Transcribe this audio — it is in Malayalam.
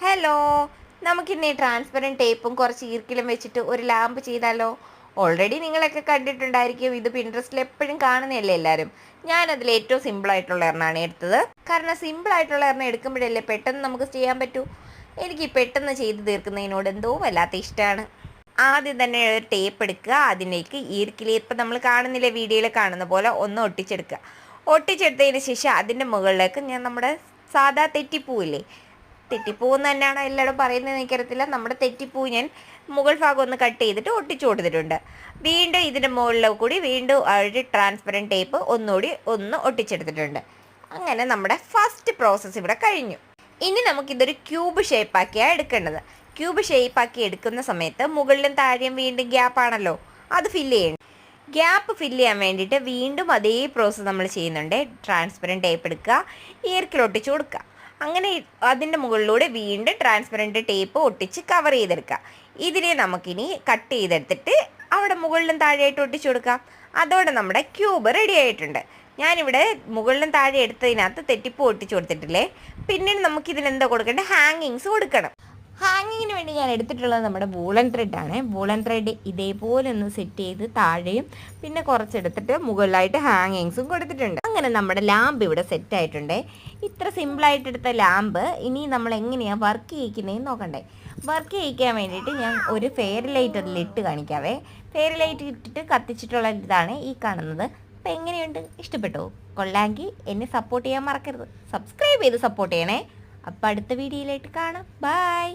ഹലോ, നമുക്കിന്ന് ട്രാൻസ്പെറൻറ്റ് ടേപ്പും കുറച്ച് ഈർക്കിലും വെച്ചിട്ട് ഒരു ലാമ്പ് ചെയ്താലോ? ഓൾറെഡി നിങ്ങളൊക്കെ കണ്ടിട്ടുണ്ടായിരിക്കും. ഇത് പിൻട്രസ്റ്റിൽ എപ്പോഴും കാണുന്നതല്ലേ എല്ലാവരും. ഞാനതിൽ ഏറ്റവും സിമ്പിളായിട്ടുള്ള ഒരെണ്ണമാണ് എടുത്തത്. കാരണം സിമ്പിളായിട്ടുള്ള ഒരെണ്ണം എടുക്കുമ്പോഴല്ലേ പെട്ടെന്ന് നമുക്ക് ചെയ്യാൻ പറ്റൂ. എനിക്ക് പെട്ടെന്ന് ചെയ്ത് തീർക്കുന്നതിനോട് എന്തോ വല്ലാത്ത ഇഷ്ടമാണ്. ആദ്യം തന്നെ ഒരു ടേപ്പ് എടുക്കുക. അതിലേക്ക് ഈർക്കിലി ഇപ്പം നമ്മൾ കാണുന്നില്ലേ, വീഡിയോയിൽ കാണുന്ന പോലെ ഒന്ന് ഒട്ടിച്ചെടുക്കുക. ഒട്ടിച്ചെടുത്തതിന് ശേഷം അതിൻ്റെ മുകളിലേക്ക് ഞാൻ നമ്മുടെ സാധാ തെറ്റിപ്പൂവില്ലേ, തെറ്റിപ്പൂവെന്ന് തന്നെയാണ് എല്ലാവരും പറയുന്നത്, എനിക്കറിയത്തില്ല. നമ്മുടെ തെറ്റിപ്പൂ ഞാൻ മുകൾ ഭാഗം ഒന്ന് കട്ട് ചെയ്തിട്ട് ഒട്ടിച്ചു കൊടുത്തിട്ടുണ്ട്. വീണ്ടും ഇതിൻ്റെ മുകളിൽ കൂടി വീണ്ടും ഒരു ട്രാൻസ്പെറൻറ്റ് ടേപ്പ് ഒന്നുകൂടി ഒട്ടിച്ചെടുത്തിട്ടുണ്ട്. അങ്ങനെ നമ്മുടെ ഫസ്റ്റ് പ്രോസസ്സ് ഇവിടെ കഴിഞ്ഞു. ഇനി നമുക്കിതൊരു ക്യൂബ് ഷേപ്പാക്കിയാണ് എടുക്കേണ്ടത്. ക്യൂബ് ഷേപ്പാക്കി എടുക്കുന്ന സമയത്ത് മുകളിലും താഴെയും വീണ്ടും ഗ്യാപ്പാണല്ലോ, അത് ഫില്ല് ചെയ്യണം. ഗ്യാപ്പ് ഫില്ല് ചെയ്യാൻ വേണ്ടിയിട്ട് വീണ്ടും അതേ പ്രോസസ്സ് നമ്മൾ ചെയ്യുന്നുണ്ട്. ട്രാൻസ്പെറൻറ്റ് ടേപ്പ് എടുക്കുക, ഈർക്കിലൊട്ടിച്ച് കൊടുക്കുക. അങ്ങനെ അതിൻ്റെ മുകളിലൂടെ വീണ്ടും ട്രാൻസ്പെറൻറ്റ് ടേപ്പ് ഒട്ടിച്ച് കവർ ചെയ്തെടുക്കുക. ഇതിനെ നമുക്കിനി കട്ട് ചെയ്തെടുത്തിട്ട് അവിടെ മുകളിലും താഴെയായിട്ട് ഒട്ടിച്ചു കൊടുക്കാം. അതോടെ നമ്മുടെ ക്യൂബ് റെഡി ആയിട്ടുണ്ട്. ഞാനിവിടെ മുകളിലും താഴെ എടുത്തതിനകത്ത് തെറ്റിപ്പൂ ഒട്ടിച്ചു കൊടുത്തിട്ടില്ലേ. പിന്നീട് നമുക്കിതിനെന്താ കൊടുക്കേണ്ടത്, ഹാങ്ങിങ്സ് കൊടുക്കണം. ഹാങ്ങിങ്ങിന് വേണ്ടി ഞാൻ എടുത്തിട്ടുള്ളത് നമ്മുടെ വൂളൻ ത്രെഡാണ്. വൂളൻ ത്രെഡ് ഇതേപോലെ ഒന്ന് സെറ്റ് ചെയ്ത് താഴെയും പിന്നെ കുറച്ചെടുത്തിട്ട് മുകളിലായിട്ട് ഹാങ്ങിങ്സും കൊടുത്തിട്ടുണ്ട്. അങ്ങനെ നമ്മുടെ ലാമ്പ് ഇവിടെ സെറ്റ് ആയിട്ടുണ്ട്. ഇത്ര സിമ്പിളായിട്ട് എടുത്ത ലാമ്പ് ഇനി നമ്മൾ എങ്ങനെയാണ് വർക്ക് ചെയ്യിക്കുന്നതെന്ന് നോക്കണ്ടേ. വർക്ക് ചെയ്യിക്കാൻ വേണ്ടിയിട്ട് ഞാൻ ഒരു ഫെയർ ലൈറ്റ് അതിലിട്ട് കാണിക്കാവേ. ഫെയർ ലൈറ്റ് ഇട്ടിട്ട് കത്തിച്ചിട്ടുള്ള ഇതാണ് ഈ കാണുന്നത്. അപ്പോൾ എങ്ങനെയുണ്ട്, ഇഷ്ടപ്പെട്ടോ? കൊള്ളാമെങ്കിൽ എന്നെ സപ്പോർട്ട് ചെയ്യാൻ മറക്കരുത്. സബ്സ്ക്രൈബ് ചെയ്ത് സപ്പോർട്ട് ചെയ്യണേ. അപ്പോൾ അടുത്ത വീഡിയോയിലായിട്ട് കാണാം. ബൈ.